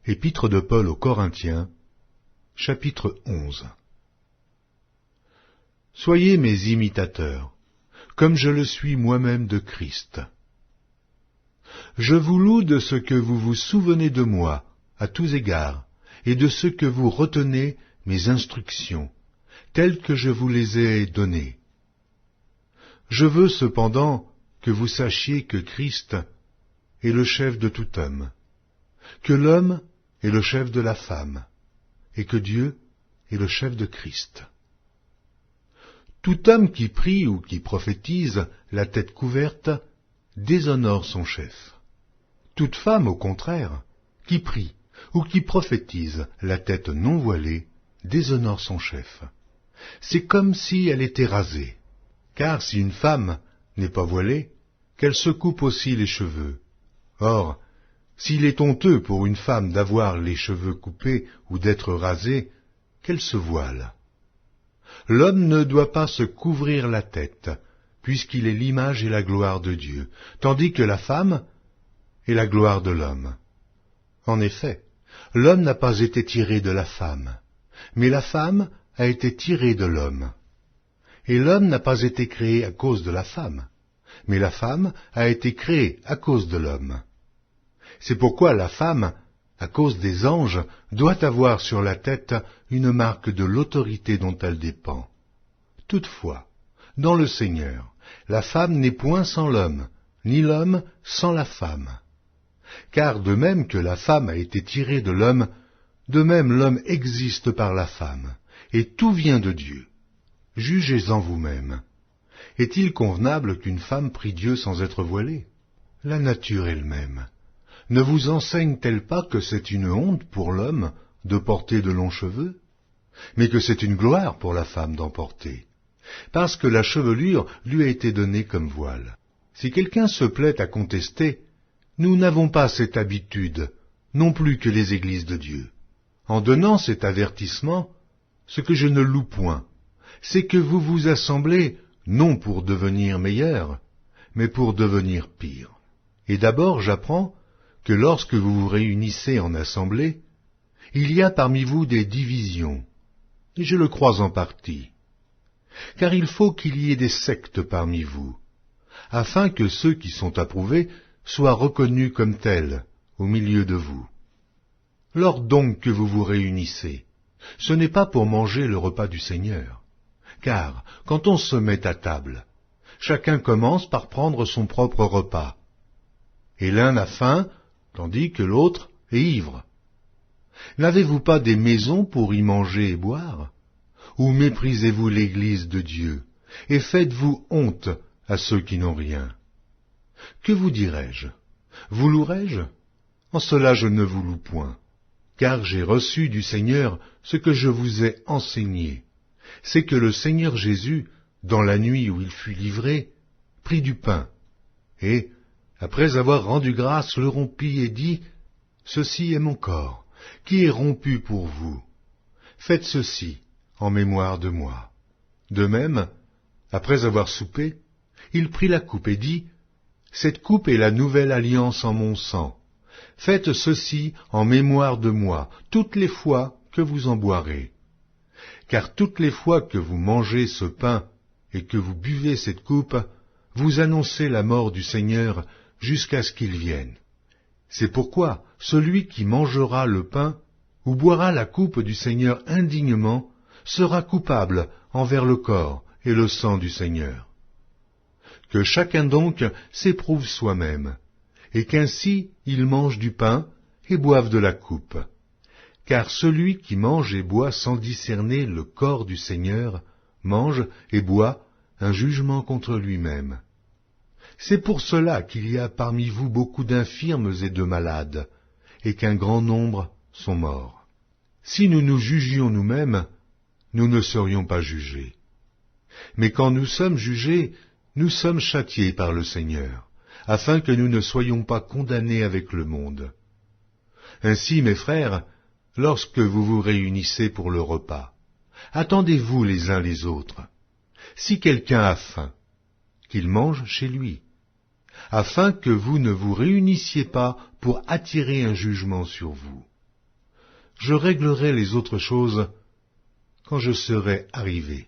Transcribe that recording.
Épître de Paul aux Corinthiens, chapitre 11. Soyez mes imitateurs, comme je le suis moi-même de Christ. Je vous loue de ce que vous vous souvenez de moi, à tous égards, et de ce que vous retenez mes instructions, telles que je vous les ai données. Je veux cependant que vous sachiez que Christ est le chef de tout homme, que l'homme est le chef de la femme, et que Dieu est le chef de Christ. Tout homme qui prie ou qui prophétise, la tête couverte, déshonore son chef. Toute femme, au contraire, qui prie ou qui prophétise, la tête non voilée, déshonore son chef. C'est comme si elle était rasée. Car si une femme n'est pas voilée, qu'elle se coupe aussi les cheveux. Or, s'il est honteux pour une femme d'avoir les cheveux coupés ou d'être rasée, qu'elle se voile. L'homme ne doit pas se couvrir la tête, puisqu'il est l'image et la gloire de Dieu, tandis que la femme est la gloire de l'homme. En effet, l'homme n'a pas été tiré de la femme, mais la femme a été tirée de l'homme. Et l'homme n'a pas été créé à cause de la femme, mais la femme a été créée à cause de l'homme. C'est pourquoi la femme, à cause des anges, doit avoir sur la tête une marque de l'autorité dont elle dépend. Toutefois, dans le Seigneur, la femme n'est point sans l'homme, ni l'homme sans la femme. Car de même que la femme a été tirée de l'homme, de même l'homme existe par la femme, et tout vient de Dieu. Jugez-en vous-même. Est-il convenable qu'une femme prie Dieu sans être voilée? La nature elle-même ne vous enseigne-t-elle pas que c'est une honte pour l'homme de porter de longs cheveux, mais que c'est une gloire pour la femme d'en porter, parce que la chevelure lui a été donnée comme voile. Si quelqu'un se plaît à contester, nous n'avons pas cette habitude, non plus que les églises de Dieu. En donnant cet avertissement, ce que je ne loue point, c'est que vous vous assemblez non pour devenir meilleurs, mais pour devenir pires. Et d'abord j'apprends que lorsque vous vous réunissez en assemblée, il y a parmi vous des divisions, et je le crois en partie. Car il faut qu'il y ait des sectes parmi vous, afin que ceux qui sont approuvés soient reconnus comme tels au milieu de vous. Lors donc que vous vous réunissez, ce n'est pas pour manger le repas du Seigneur, car quand on se met à table, chacun commence par prendre son propre repas, et l'un a faim, tandis que l'autre est ivre. N'avez-vous pas des maisons pour y manger et boire? Ou méprisez-vous l'Église de Dieu, et faites-vous honte à ceux qui n'ont rien? Que vous dirai-je? Vous louerai-je? En cela je ne vous loue point, car j'ai reçu du Seigneur ce que je vous ai enseigné. C'est que le Seigneur Jésus, dans la nuit où il fut livré, prit du pain, et, après avoir rendu grâce, le rompit et dit, « Ceci est mon corps, qui est rompu pour vous. Faites ceci en mémoire de moi. » De même, après avoir soupé, il prit la coupe et dit, « Cette coupe est la nouvelle alliance en mon sang. Faites ceci en mémoire de moi, toutes les fois que vous en boirez. Car toutes les fois que vous mangez ce pain et que vous buvez cette coupe, vous annoncez la mort du Seigneur jusqu'à ce qu'il vienne. C'est pourquoi celui qui mangera le pain ou boira la coupe du Seigneur indignement sera coupable envers le corps et le sang du Seigneur. Que chacun donc s'éprouve soi-même, et qu'ainsi il mange du pain et boive de la coupe. Car celui qui mange et boit sans discerner le corps du Seigneur mange et boit un jugement contre lui-même. C'est pour cela qu'il y a parmi vous beaucoup d'infirmes et de malades, et qu'un grand nombre sont morts. Si nous nous jugions nous-mêmes, nous ne serions pas jugés. Mais quand nous sommes jugés, nous sommes châtiés par le Seigneur, afin que nous ne soyons pas condamnés avec le monde. Ainsi, mes frères, lorsque vous vous réunissez pour le repas, attendez-vous les uns les autres. Si quelqu'un a faim, qu'il mange chez lui, afin que vous ne vous réunissiez pas pour attirer un jugement sur vous. je réglerai les autres choses quand je serai arrivé.